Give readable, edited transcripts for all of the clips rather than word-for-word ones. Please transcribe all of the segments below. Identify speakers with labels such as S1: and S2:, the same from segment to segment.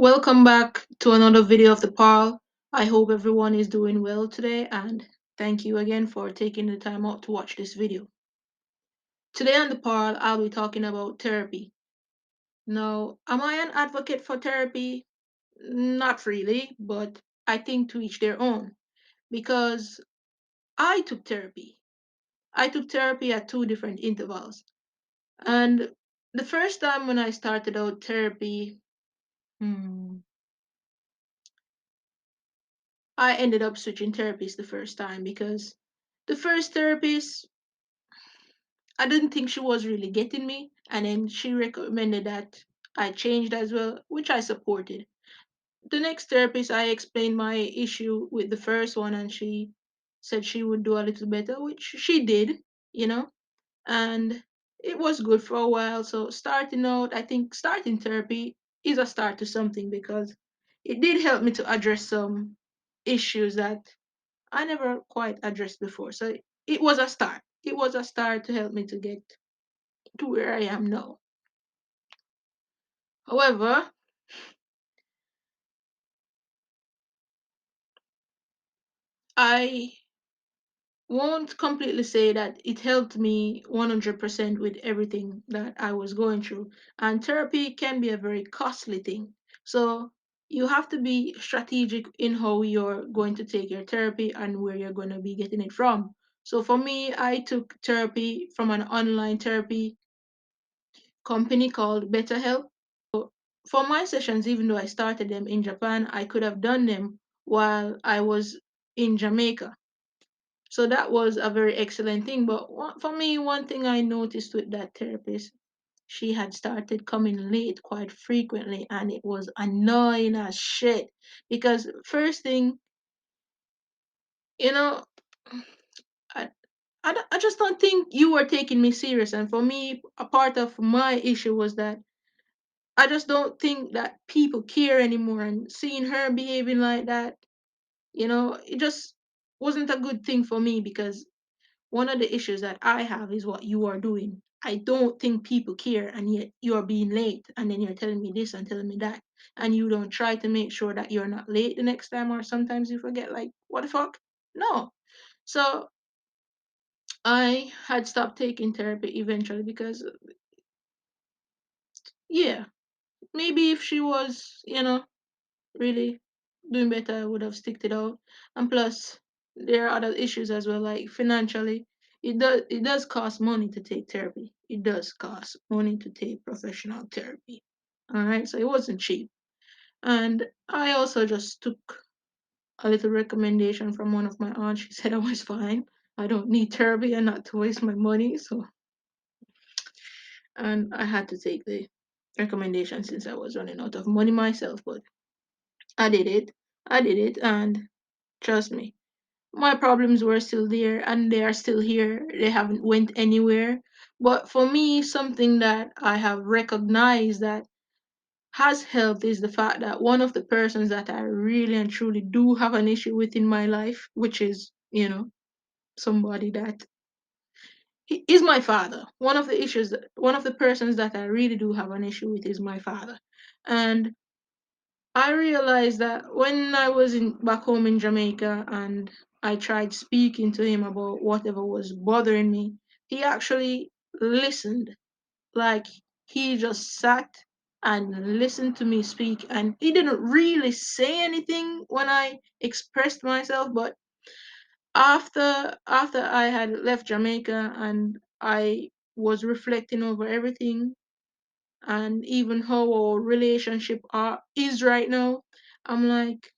S1: Welcome back to another video of the Parl. I hope everyone is doing well today and thank you again for taking the time out to watch this video. Today on the Parl, I'll be talking about therapy. Now, am I an advocate for therapy? Not really, but I think to each their own because I took therapy. I took therapy at two different intervals. And the first time when I started out therapy, hmm, I ended up switching therapists the first time because the first therapist, I didn't think she was really getting me, and then she recommended that I changed as well, which I supported. The next therapist, I explained my issue with the first one, and she said she would do a little better, which she did, you know, and it was good for a while. So starting out, I think starting therapy is a start to something because it did help me to address some issues that I never quite addressed before. So it was a start. It was a start to help me to get to where I am now. However, I won't completely say that it helped me 100% with everything that I was going through. And therapy can be a very costly thing. So you have to be strategic in how you're going to take your therapy and where you're going to be getting it from. So for me, I took therapy from an online therapy company called BetterHelp. For my sessions, even though I started them in Japan, I could have done them while I was in Jamaica. So that was a very excellent thing. But for me, one thing I noticed with that therapist, she had started coming late quite frequently, and it was annoying as shit. Because first thing, you know, I, I just don't think you were taking me serious. And for me, a part of my issue was that I just don't think that people care anymore. And seeing her behaving like that, it just wasn't a good thing for me because one of the issues that I have is what you are doing. I don't think people care, and yet you are being late, and then you're telling me this and telling me that, and you don't try to make sure that you're not late the next time, or sometimes you forget, like, what the fuck? No. So I had stopped taking therapy eventually because, yeah, maybe if she was, really doing better, I would have sticked it out. And plus, there are other issues as well, like financially. It does cost money to take therapy. It does cost money to take professional therapy. All right, so it wasn't cheap. And I also just took a little recommendation from one of my aunts. She said I was fine. I don't need therapy and not to waste my money. So, and I had to take the recommendation since I was running out of money myself. But I did it. I did it, and trust me, my problems were still there and they are still here. They haven't went anywhere. But for me, something that I have recognized that has helped is the fact that one of the persons that I really and truly do have an issue with in my life, which is, somebody that is my father. One of the persons that I really do have an issue with is my father. And I realized that when I was back home in Jamaica and I tried speaking to him about whatever was bothering me, he actually listened. Like he just sat and listened to me speak, and he didn't really say anything when I expressed myself. But after I had left Jamaica and I was reflecting over everything and even how our relationship is right now, I'm like,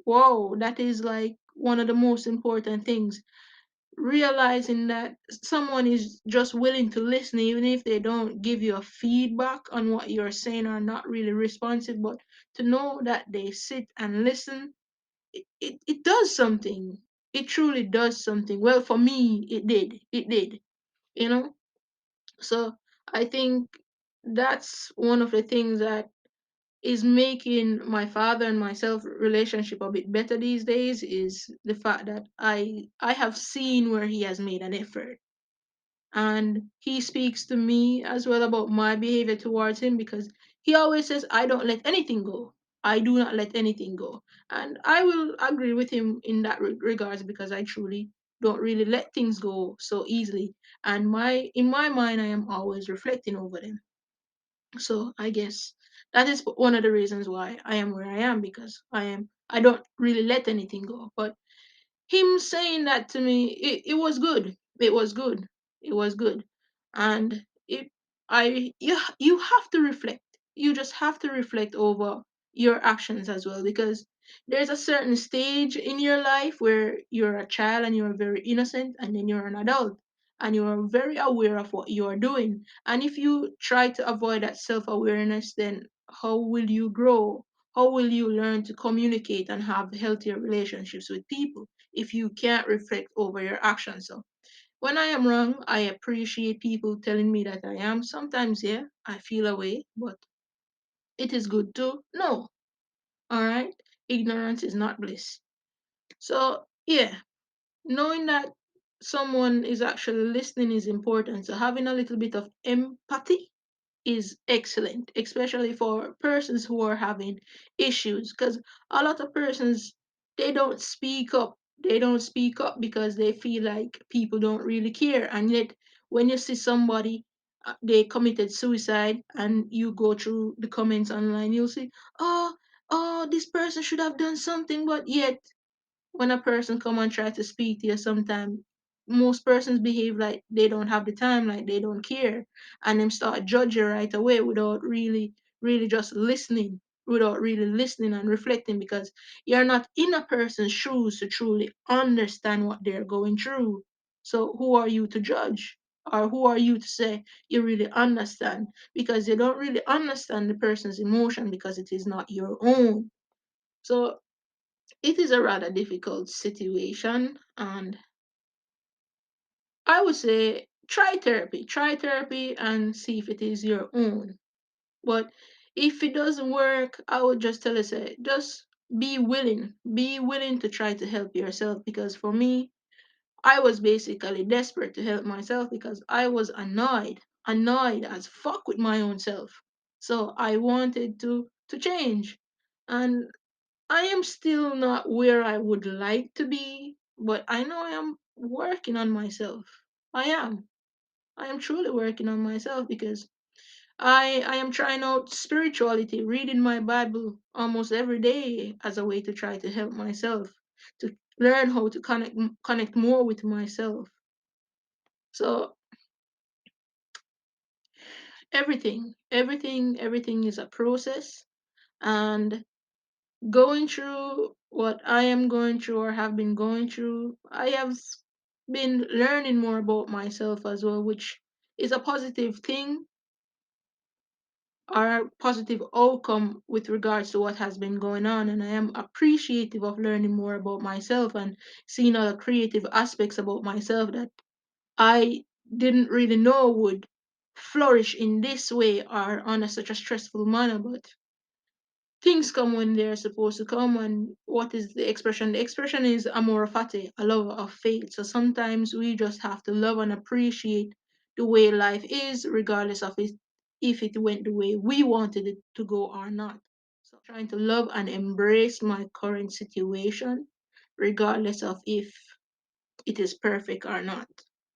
S1: whoa, that is like one of the most important things. Realizing that someone is just willing to listen, even if they don't give you a feedback on what you're saying or not really responsive, but to know that they sit and listen, it does something. It truly does something. Well, for me, it did. It did, you know? So I think that's one of the things that is making my father and myself relationship a bit better these days is the fact that I have seen where he has made an effort, and he speaks to me as well about my behavior towards him because he always says, I don't let anything go. I do not let anything go. And I will agree with him in that regards, because I truly don't really let things go so easily. And in my mind, I am always reflecting over them. So I guess that is one of the reasons why I am where I am, because I don't really let anything go. But him saying that to me, it was good. It was good. It was good. And it I you have to reflect. You just have to reflect over your actions as well, because there's a certain stage in your life where you're a child and you're very innocent, and then you're an adult and you're very aware of what you're doing. And if you try to avoid that self-awareness, then how will you grow? How will you learn to communicate and have healthier relationships with people if you can't reflect over your actions? So when I am wrong, I appreciate people telling me that I am. Sometimes, yeah, I feel away, but it is good to know. All right? Ignorance is not bliss. So, yeah, knowing that someone is actually listening is important. So, having a little bit of empathy is excellent, especially for persons who are having issues. Because a lot of persons, they don't speak up. They don't speak up because they feel like people don't really care. And yet, when you see somebody, they committed suicide, and you go through the comments online, you'll see, oh, oh, this person should have done something, but yet when a person come and try to speak to you, sometimes most persons behave like they don't have the time, like they don't care, and them start judge you right away without really just listening, without really listening and reflecting, because you're not in a person's shoes to truly understand what they're going through. So who are you to judge? Or who are you to say you really understand? Because you don't really understand the person's emotion, because it is not your own. So it is a rather difficult situation, and I would say try therapy and see if it is your own. But if it doesn't work, I would just tell you, say, just be willing to try to help yourself, because for me, I was basically desperate to help myself, because I was annoyed as fuck with my own self. So I wanted to change. And I am still not where I would like to be, but I know I am working on myself. I am. I am truly working on myself, because I am trying out spirituality, reading my Bible almost every day as a way to try to help myself, to learn how to connect more with myself. So everything is a process, and going through what I am going through or have been going through, I have been learning more about myself as well, which is a positive thing or a positive outcome with regards to what has been going on. And I am appreciative of learning more about myself and seeing other creative aspects about myself that I didn't really know would flourish in this way or on such a stressful manner. But things come when they're supposed to come. And what is the expression? The expression is amor fati, a love of faith. So sometimes we just have to love and appreciate the way life is, regardless of it, if it went the way we wanted it to go or not. So trying to love and embrace my current situation, regardless of if it is perfect or not.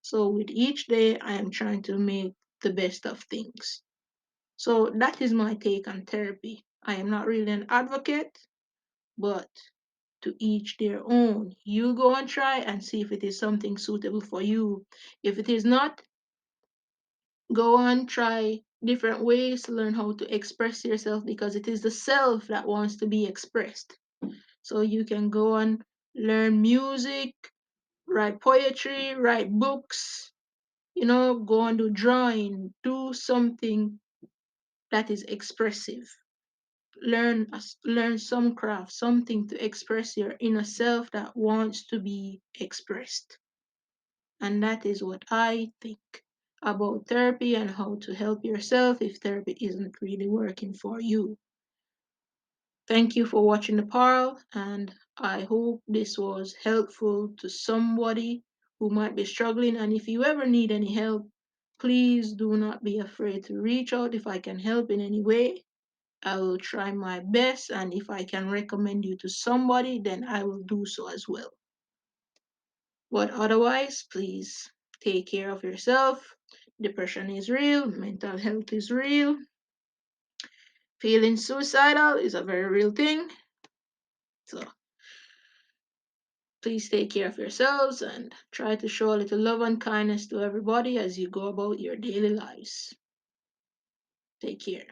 S1: So with each day, I am trying to make the best of things. So that is my take on therapy. I am not really an advocate, but to each their own. You go and try and see if it is something suitable for you. If it is not, go on, try different ways to learn how to express yourself, because it is the self that wants to be expressed. So you can go and learn music, write poetry, write books, go and do drawing, do something that is expressive. Learn some craft, something to express your inner self that wants to be expressed. And that is what I think about therapy and how to help yourself if therapy isn't really working for you. Thank you for watching the Parl, and I hope this was helpful to somebody who might be struggling. And if you ever need any help, please do not be afraid to reach out if I can help in any way. I will try my best, and if I can recommend you to somebody, then I will do so as well. But otherwise, please take care of yourself. Depression is real, mental health is real, feeling suicidal is a very real thing. So please take care of yourselves and try to show a little love and kindness to everybody as you go about your daily lives. Take care.